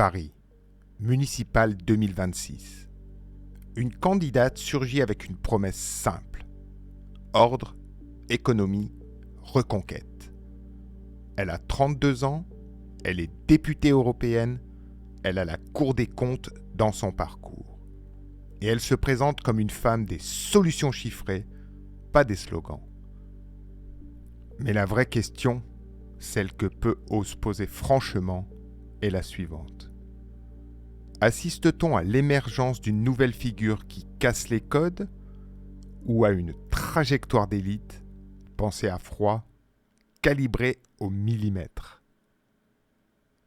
Paris, municipale 2026. Une candidate surgit avec une promesse simple. Ordre, économie, reconquête. Elle a 32 ans, elle est députée européenne, elle a la Cour des comptes dans son parcours. Et elle se présente comme une femme des solutions chiffrées, pas des slogans. Mais la vraie question, celle que peu osent poser franchement, est la suivante. Assiste-t-on à l'émergence d'une nouvelle figure qui casse les codes ou à une trajectoire d'élite pensée à froid, calibrée au millimètre?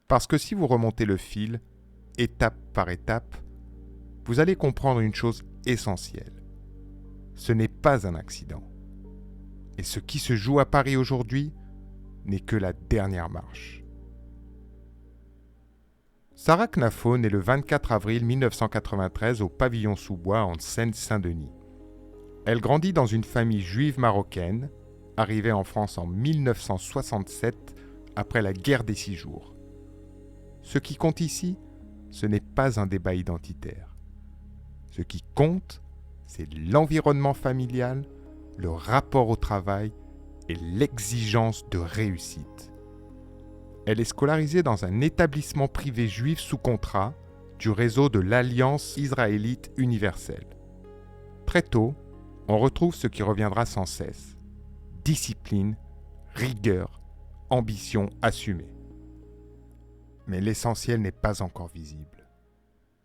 Parce que si vous remontez le fil, étape par étape, vous allez comprendre une chose essentielle. Ce n'est pas un accident. Et ce qui se joue à Paris aujourd'hui n'est que la dernière marche. Sarah Knafo naît le 24 avril 1993 au pavillon Sous-Bois en Seine-Saint-Denis. Elle grandit dans une famille juive marocaine, arrivée en France en 1967 après la guerre des 6 jours. Ce qui compte ici, ce n'est pas un débat identitaire. Ce qui compte, c'est l'environnement familial, le rapport au travail et l'exigence de réussite. Elle est scolarisée dans un établissement privé juif sous contrat du réseau de l'Alliance israélite universelle. Très tôt, on retrouve ce qui reviendra sans cesse. Discipline, rigueur, ambition assumée. Mais l'essentiel n'est pas encore visible.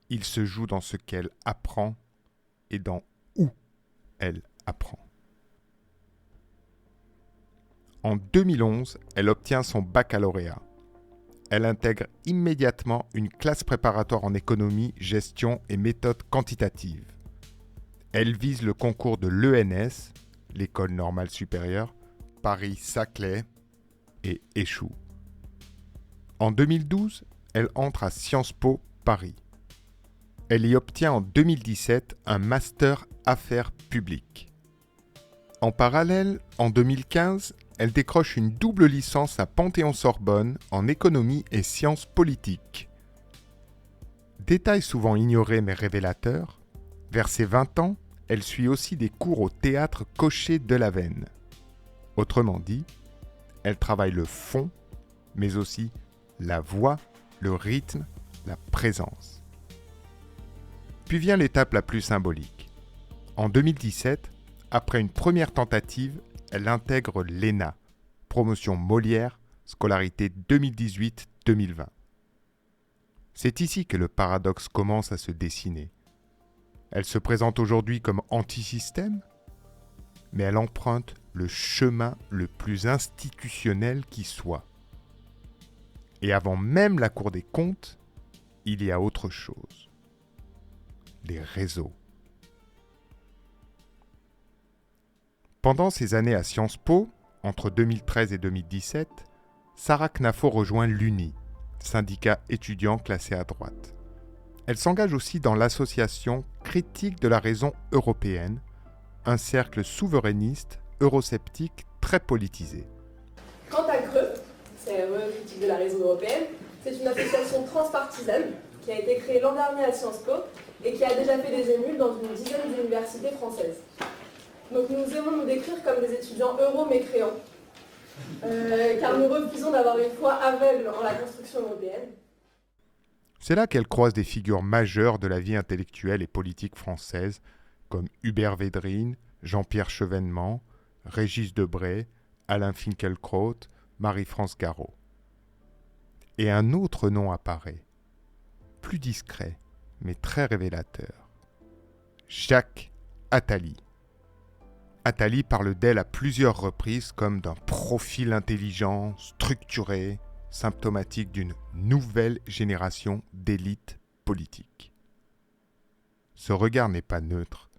Il se joue dans ce qu'elle apprend et dans où elle apprend. En 2011, elle obtient son baccalauréat. Elle intègre immédiatement une classe préparatoire en économie, gestion et méthode quantitative. Elle vise le concours de l'ENS, l'École normale supérieure, Paris-Saclay, et échoue. En 2012, elle entre à Sciences Po Paris. Elle y obtient en 2017 un master affaires publiques. En parallèle, en 2015, elle décroche une double licence à Panthéon-Sorbonne en économie et sciences politiques. Détail souvent ignoré mais révélateur, vers ses 20 ans, elle suit aussi des cours au théâtre Cochet-Delaveine. Autrement dit, elle travaille le fond, mais aussi la voix, le rythme, la présence. Puis vient l'étape la plus symbolique. En 2017, après une première tentative, elle intègre l'ENA, promotion Molière, scolarité 2018-2020. C'est ici que le paradoxe commence à se dessiner. Elle se présente aujourd'hui comme anti-système, mais elle emprunte le chemin le plus institutionnel qui soit. Et avant même la Cour des comptes, il y a autre chose. Les réseaux. Pendant ces années à Sciences Po, entre 2013 et 2017, Sarah Knafo rejoint l'UNI, syndicat étudiant classé à droite. Elle s'engage aussi dans l'association Critique de la raison européenne, un cercle souverainiste, eurosceptique, très politisé. Quant à Creux, CRE, Critique de la raison européenne, c'est une association transpartisane qui a été créée l'an dernier à Sciences Po et qui a déjà fait des émules dans une dizaine d'universités françaises. Donc nous aimons nous décrire comme des étudiants euro-mécréants, car nous refusons d'avoir une foi aveugle en la construction européenne. C'est là qu'elle croise des figures majeures de la vie intellectuelle et politique française, comme Hubert Védrine, Jean-Pierre Chevènement, Régis Debray, Alain Finkielkraut, Marie-France Garot. Et un autre nom apparaît, plus discret, mais très révélateur. Jacques Attali. Attali parle d'elle à plusieurs reprises comme d'un profil intelligent, structuré, symptomatique d'une nouvelle génération d'élites politiques. Ce regard n'est pas neutre.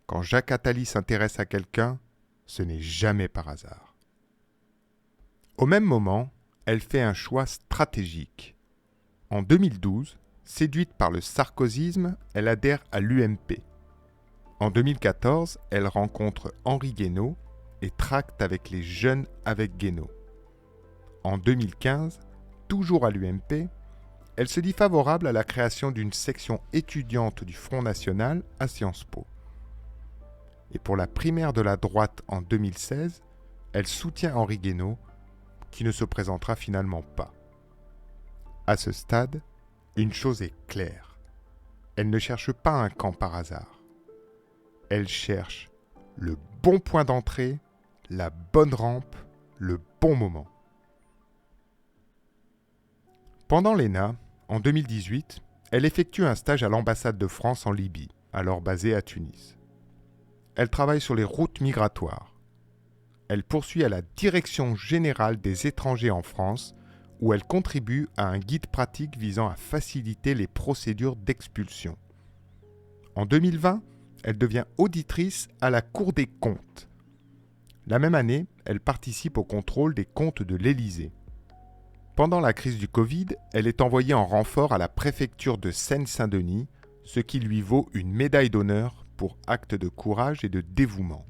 Quand Jacques Attali s'intéresse à quelqu'un, ce n'est jamais par hasard. Au même moment, elle fait un choix stratégique. En 2012, séduite par le sarkozysme, elle adhère à l'UMP. En 2014, elle rencontre Henri Guénaud et tracte avec les jeunes avec Guénaud. En 2015, toujours à l'UMP, elle se dit favorable à la création d'une section étudiante du Front National à Sciences Po. Et pour la primaire de la droite en 2016, elle soutient Henri Guénaud, qui ne se présentera finalement pas. À ce stade, une chose est claire. Elle ne cherche pas un camp par hasard. Elle cherche le bon point d'entrée, la bonne rampe, le bon moment. Pendant l'ENA, en 2018, elle effectue un stage à l'ambassade de France en Libye, alors basée à Tunis. Elle travaille sur les routes migratoires. Elle poursuit à la Direction générale des étrangers en France, où elle contribue à un guide pratique visant à faciliter les procédures d'expulsion. En 2020, elle devient auditrice à la Cour des comptes. La même année, elle participe au contrôle des comptes de l'Élysée. Pendant la crise du Covid, elle est envoyée en renfort à la préfecture de Seine-Saint-Denis, ce qui lui vaut une médaille d'honneur pour acte de courage et de dévouement.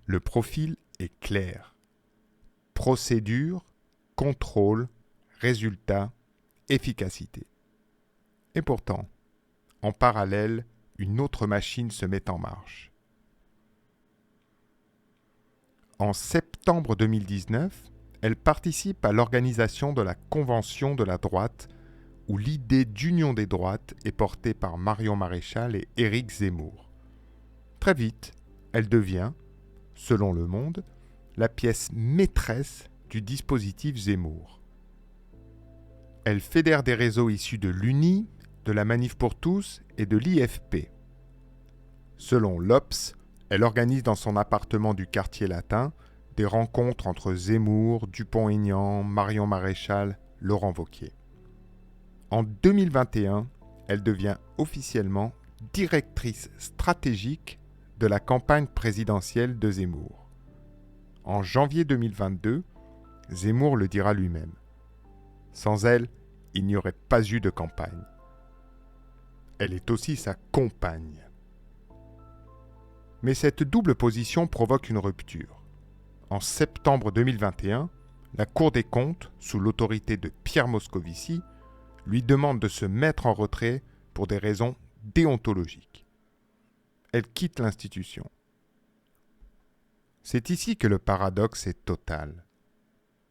Le profil est clair. Procédure, contrôle, résultat, efficacité. Et pourtant, en parallèle, une autre machine se met en marche. En septembre 2019, elle participe à l'organisation de la Convention de la droite, où l'idée d'union des droites est portée par Marion Maréchal et Éric Zemmour. Très vite, elle devient, selon Le Monde, la pièce maîtresse du dispositif Zemmour. Elle fédère des réseaux issus de l'UNI, de la Manif pour tous et de l'IFP. Selon l'Obs, elle organise dans son appartement du quartier latin des rencontres entre Zemmour, Dupont-Aignan, Marion Maréchal, Laurent Wauquiez. En 2021, elle devient officiellement directrice stratégique de la campagne présidentielle de Zemmour. En janvier 2022, Zemmour le dira lui-même. Sans elle, il n'y aurait pas eu de campagne. Elle est aussi sa compagne. Mais cette double position provoque une rupture. En septembre 2021, la Cour des comptes, sous l'autorité de Pierre Moscovici, lui demande de se mettre en retrait pour des raisons déontologiques. Elle quitte l'institution. C'est ici que le paradoxe est total.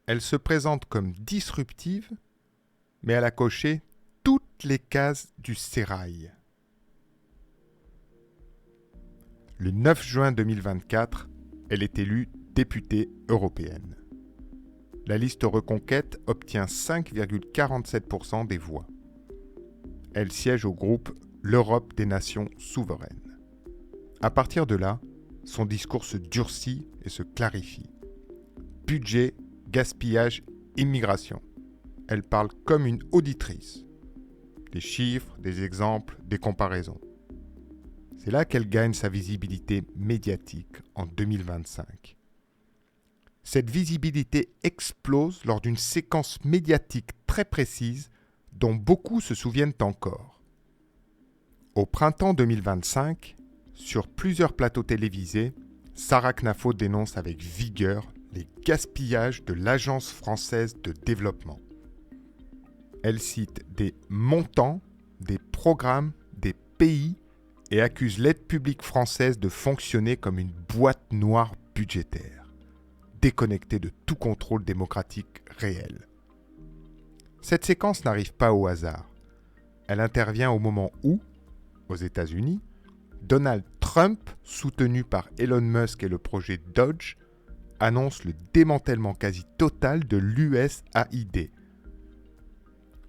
Elle se présente comme disruptive, mais elle a coché toutes les cases du sérail. Le 9 juin 2024, elle est élue députée européenne. La liste Reconquête obtient 5,47% des voix. Elle siège au groupe L'Europe des nations souveraines. À partir de là, son discours se durcit et se clarifie. Budget, gaspillage, immigration. Elle parle comme une auditrice. Des chiffres, des exemples, des comparaisons. C'est là qu'elle gagne sa visibilité médiatique en 2025. Cette visibilité explose lors d'une séquence médiatique très précise dont beaucoup se souviennent encore. Au printemps 2025, sur plusieurs plateaux télévisés, Sarah Knafo dénonce avec vigueur les gaspillages de l'Agence française de développement. Elle cite des montants, des programmes, des pays et accuse l'aide publique française de fonctionner comme une boîte noire budgétaire, déconnectée de tout contrôle démocratique réel. Cette séquence n'arrive pas au hasard. Elle intervient au moment où, aux États-Unis, Donald Trump, soutenu par Elon Musk et le projet Dodge, annonce le démantèlement quasi total de l'USAID.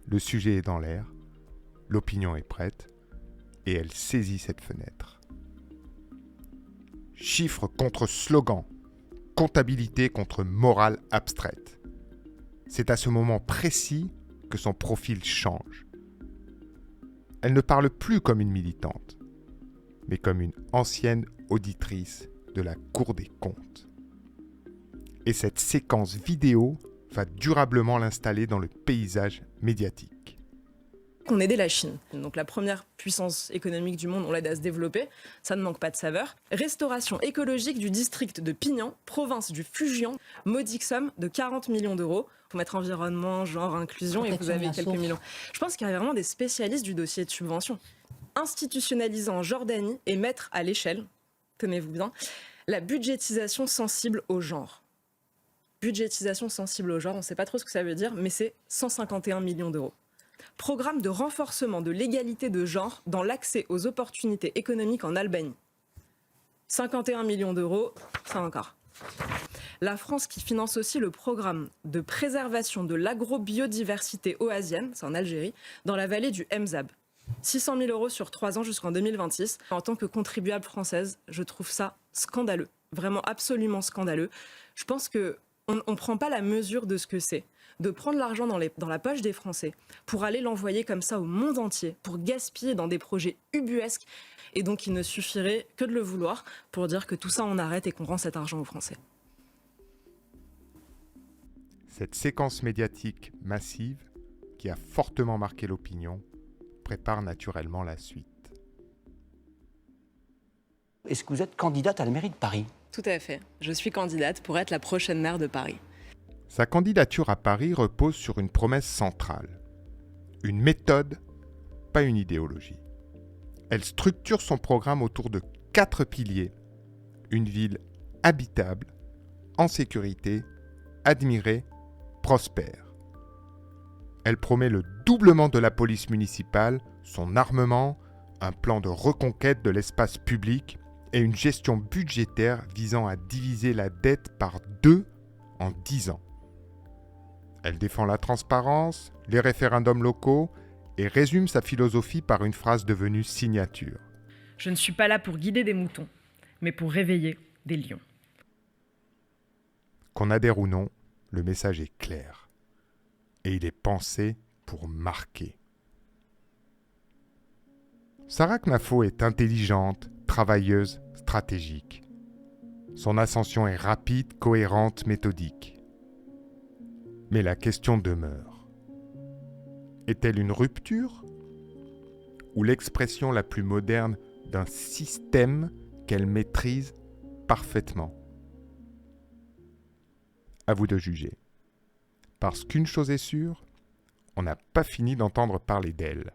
Le sujet est dans l'air, l'opinion est prête, et elle saisit cette fenêtre. Chiffres contre slogan, comptabilité contre morale abstraite. C'est à ce moment précis que son profil change. Elle ne parle plus comme une militante, mais comme une ancienne auditrice de la Cour des comptes. Et cette séquence vidéo va durablement l'installer dans le paysage médiatique. qu'on aidait la Chine. Donc la première puissance économique du monde, on l'aide à se développer, ça ne manque pas de saveur. Restauration écologique du district de Pignan, province du Fujian, modique somme de 40 millions d'euros. Pour mettre environnement, genre, inclusion, et vous avez quelques millions. Je pense qu'il y a vraiment des spécialistes du dossier de subvention. Institutionnaliser en Jordanie et mettre à l'échelle, tenez-vous bien, la budgétisation sensible au genre. Budgétisation sensible au genre, on ne sait pas trop ce que ça veut dire, mais c'est 151 millions d'euros. Programme de renforcement de l'égalité de genre dans l'accès aux opportunités économiques en Albanie. 51 millions d'euros, ça encore. La France qui finance aussi le programme de préservation de l'agrobiodiversité oasienne, c'est en Algérie, dans la vallée du Mzab. 600 000 euros sur 3 ans jusqu'en 2026. En tant que contribuable française, je trouve ça scandaleux, vraiment absolument scandaleux. Je pense qu'on ne prend pas la mesure de ce que c'est, de prendre l'argent dans la poche des Français pour aller l'envoyer comme ça au monde entier, pour gaspiller dans des projets ubuesques. Et donc il ne suffirait que de le vouloir pour dire que tout ça on arrête et qu'on rend cet argent aux Français. Cette séquence médiatique massive, qui a fortement marqué l'opinion, prépare naturellement la suite. Est-ce que vous êtes candidate à la mairie de Paris ? Tout à fait. Je suis candidate pour être la prochaine maire de Paris. Sa candidature à Paris repose sur une promesse centrale. Une méthode, pas une idéologie. Elle structure son programme autour de 4 piliers. Une ville habitable, en sécurité, admirée, prospère. Elle promet le doublement de la police municipale, son armement, un plan de reconquête de l'espace public et une gestion budgétaire visant à diviser la dette par 2 en 10 ans. Elle défend la transparence, les référendums locaux et résume sa philosophie par une phrase devenue signature. Je ne suis pas là pour guider des moutons, mais pour réveiller des lions. Qu'on adhère ou non, le message est clair. Et il est pensé pour marquer. Sarah Knafo est intelligente, travailleuse, stratégique. Son ascension est rapide, cohérente, méthodique. Mais la question demeure. Est-elle une rupture ou l'expression la plus moderne d'un système qu'elle maîtrise parfaitement ? À vous de juger. Parce qu'une chose est sûre, on n'a pas fini d'entendre parler d'elle.